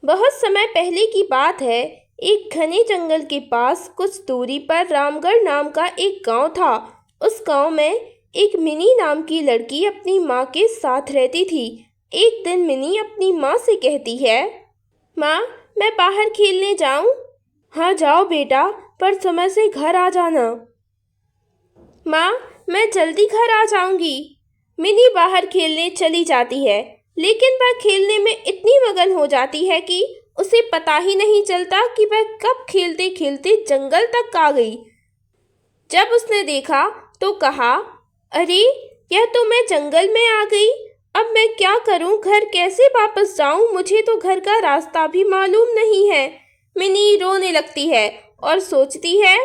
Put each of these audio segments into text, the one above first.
बहुत समय पहले की बात है। एक घने जंगल के पास कुछ दूरी पर रामगढ़ नाम का एक गांव था। उस गांव में एक मिनी नाम की लड़की अपनी माँ के साथ रहती थी। एक दिन मिनी अपनी माँ से कहती है, माँ, मैं बाहर खेलने जाऊं? हाँ जाओ बेटा, पर समय से घर आ जाना। माँ, मैं जल्दी घर आ जाऊंगी। मिनी बाहर खेलने चली जाती है, लेकिन वह खेलने में इतनी मगन हो जाती है कि उसे पता ही नहीं चलता कि वह कब खेलते खेलते जंगल तक आ गई। जब उसने देखा तो कहा, अरे, यह तो मैं जंगल में आ गई। अब मैं क्या करूं? घर कैसे वापस जाऊं? मुझे तो घर का रास्ता भी मालूम नहीं है। मिनी रोने लगती है और सोचती है,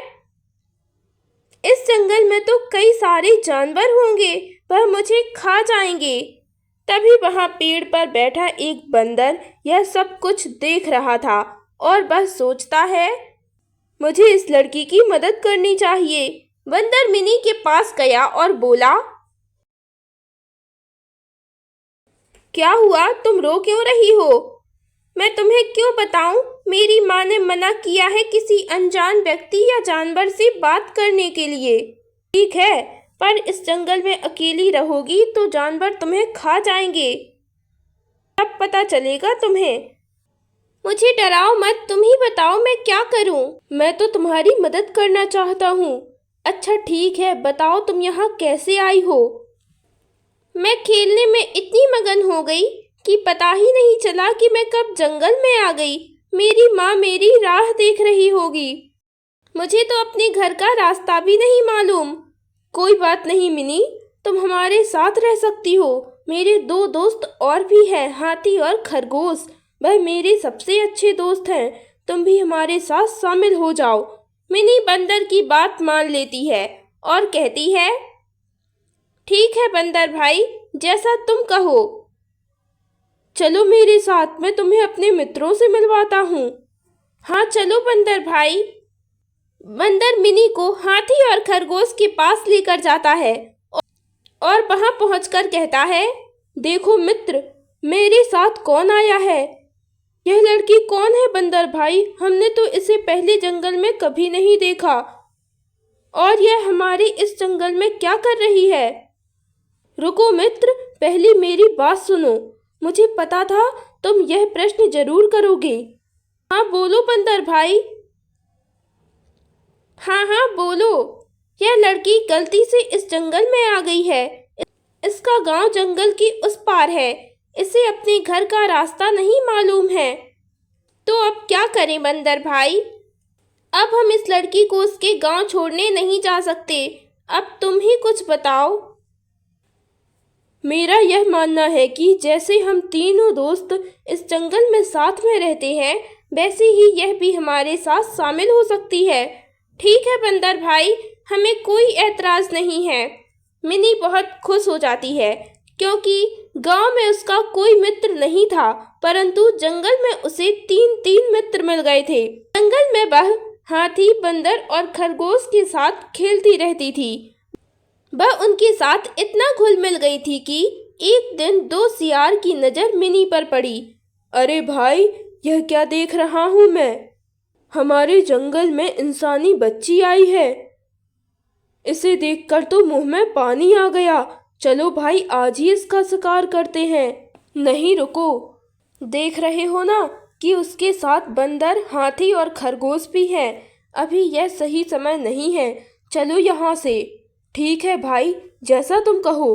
इस जंगल में तो कई सारे जानवर होंगे, वह मुझे खा जाएंगे। तभी वहां पेड़ पर बैठा एक बंदर यह सब कुछ देख रहा था और वह सोचता है, मुझे इस लड़की की मदद करनी चाहिए। बंदर मिनी के पास गया और बोला, क्या हुआ? तुम रो क्यों रही हो? मैं तुम्हें क्यों बताऊं? मेरी माँ ने मना किया है किसी अनजान व्यक्ति या जानवर से बात करने के लिए। ठीक है, पर इस जंगल में अकेली रहोगी तो जानवर तुम्हें खा जाएंगे। तब पता चलेगा तुम्हें। मुझे डराओ मत, तुम ही बताओ मैं क्या करूं? मैं तो तुम्हारी मदद करना चाहता हूँ। अच्छा ठीक है, बताओ तुम यहाँ कैसे आई हो? मैं खेलने में इतनी मगन हो गई कि पता ही नहीं चला कि मैं कब जंगल में आ गई। मेरी माँ मेरी राह देख रही होगी। मुझे तो अपने घर का रास्ता भी नहीं मालूम। कोई बात नहीं मिनी, तुम हमारे साथ रह सकती हो। मेरे दो दोस्त और भी हैं, हाथी और खरगोश। वह मेरे सबसे अच्छे दोस्त हैं। तुम भी हमारे साथ शामिल हो जाओ। मिनी बंदर की बात मान लेती है और कहती है, ठीक है बंदर भाई, जैसा तुम कहो। चलो मेरे साथ, मैं तुम्हें अपने मित्रों से मिलवाता हूँ। हाँ चलो बंदर भाई। बंदर मिनी को हाथी और खरगोश के पास लेकर जाता है और वहां पहुंचकर कहता है, देखो मित्र, मेरे साथ कौन आया है। यह लड़की कौन है बंदर भाई? हमने तो इसे पहले जंगल में कभी नहीं देखा। और यह हमारे इस जंगल में क्या कर रही है? रुको मित्र, पहले मेरी बात सुनो। मुझे पता था तुम यह प्रश्न जरूर करोगे। हाँ बोलो बंदर भाई। हाँ हाँ बोलो। यह लड़की गलती से इस जंगल में आ गई है। इसका गांव जंगल की उस पार है। इसे अपने घर का रास्ता नहीं मालूम है। तो अब क्या करें बंदर भाई? अब हम इस लड़की को उसके गांव छोड़ने नहीं जा सकते। अब तुम ही कुछ बताओ। मेरा यह मानना है कि जैसे हम तीनों दोस्त इस जंगल में साथ में रहते हैं, वैसे ही यह भी हमारे साथ शामिल हो सकती है। ठीक है बंदर भाई, हमें कोई ऐतराज नहीं है। मिनी बहुत खुश हो जाती है क्योंकि गांव में उसका कोई मित्र नहीं था, परंतु जंगल में उसे तीन मित्र मिल गए थे। जंगल में वह हाथी, बंदर और खरगोश के साथ खेलती रहती थी। वह उनके साथ इतना घुल मिल गई थी कि एक दिन दो सियार की नज़र मिनी पर पड़ी। अरे भाई, यह क्या देख रहा हूँ मैं? हमारे जंगल में इंसानी बच्ची आई है। इसे देखकर तो मुंह में पानी आ गया। चलो भाई, आज ही इसका शिकार करते हैं। नहीं रुको, देख रहे हो ना कि उसके साथ बंदर, हाथी और खरगोश भी हैं। अभी यह सही समय नहीं है। चलो यहाँ से। ठीक है भाई, जैसा तुम कहो।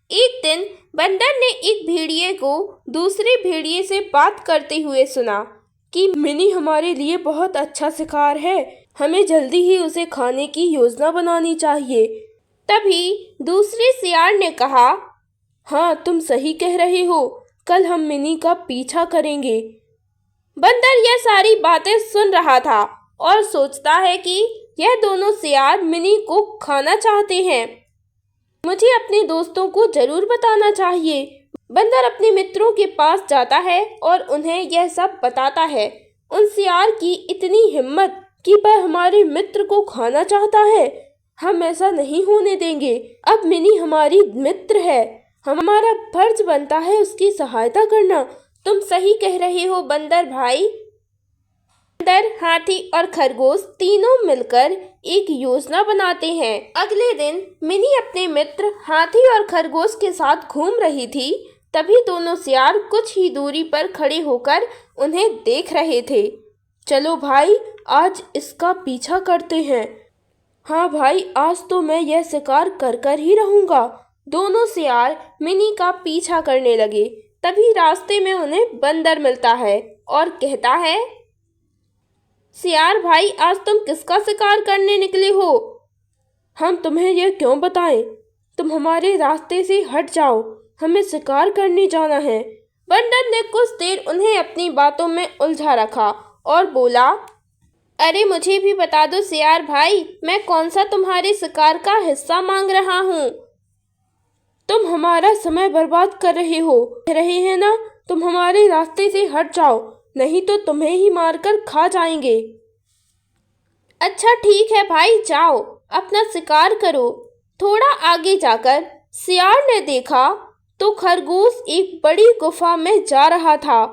एक दिन बंदर ने एक भेड़िए को दूसरे भेड़िए से बात करते हुए सुना कि मिनी हमारे लिए बहुत अच्छा शिकार है। हमें जल्दी ही उसे खाने की योजना बनानी चाहिए। तभी दूसरे सियार ने कहा, हाँ तुम सही कह रहे हो, कल हम मिनी का पीछा करेंगे। बंदर यह सारी बातें सुन रहा था और सोचता है कि यह दोनों सियार मिनी को खाना चाहते हैं। मुझे अपने दोस्तों को जरूर बताना चाहिए। बंदर अपने मित्रों के पास जाता है और उन्हें यह सब बताता है। उन सियार की इतनी हिम्मत कि वह हमारे मित्र को खाना चाहता है। हम ऐसा नहीं होने देंगे। अब मिनी हमारी मित्र है, हमारा फर्ज बनता है उसकी सहायता करना। तुम सही कह रहे हो बंदर भाई। बंदर, हाथी और खरगोश तीनों मिलकर एक योजना बनाते हैं। अगले दिन मिनी अपने मित्र हाथी और खरगोश के साथ घूम रही थी। तभी दोनों सियार कुछ ही दूरी पर खड़े होकर उन्हें देख रहे थे। चलो भाई, आज इसका पीछा करते हैं। हाँ भाई, आज तो मैं यह शिकार कर कर ही रहूंगा। दोनों सियार मिनी का पीछा करने लगे। तभी रास्ते में उन्हें बंदर मिलता है और कहता है, सियार भाई, आज तुम किसका शिकार करने निकले हो? हम तुम्हें यह क्यों बताएं? तुम हमारे रास्ते से हट जाओ, हमें शिकार करने जाना है। बंदर ने कुछ देर उन्हें अपनी बातों में उलझा रखा और बोला, अरे मुझे भी बता दो सियार भाई, मैं कौन सा तुम्हारे शिकार का हिस्सा मांग रहा हूँ? तुम हमारा समय बर्बाद कर रहे हैं ना। तुम हमारे रास्ते से हट जाओ, नहीं तो तुम्हें ही मारकर खा जाएंगे। अच्छा ठीक है भाई, जाओ अपना शिकार करो। थोड़ा आगे जाकर सियार ने देखा तो खरगोश एक बड़ी गुफा में जा रहा था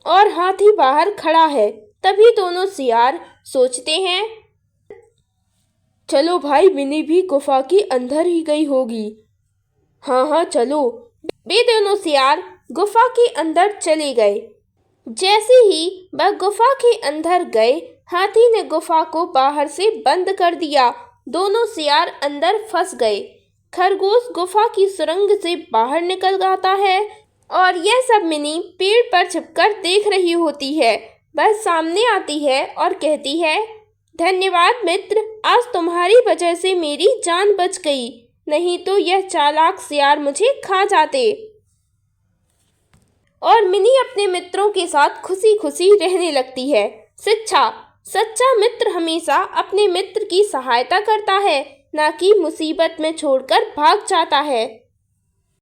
और हाथी बाहर खड़ा है। तभी दोनों सियार सोचते हैं, चलो भाई, मिनी भी गुफा के अंदर ही गई होगी। हाँ चलो। वे दोनों सियार गुफा के अंदर चले गए। जैसे ही वह गुफा के अंदर गए, हाथी ने गुफा को बाहर से बंद कर दिया। दोनों सियार अंदर फंस गए। खरगोश गुफा की सुरंग से बाहर निकल आता है और यह सब मिनी पेड़ पर छिपकर देख रही होती है। वह सामने आती है और कहती है, धन्यवाद मित्र, आज तुम्हारी वजह से मेरी जान बच गई, नहीं तो यह चालाक सियार मुझे खा जाते। और मिनी अपने मित्रों के साथ खुशी खुशी रहने लगती है। शिक्षा, सच्चा मित्र हमेशा अपने मित्र की सहायता करता है, ना कि मुसीबत में छोड़कर भाग जाता है।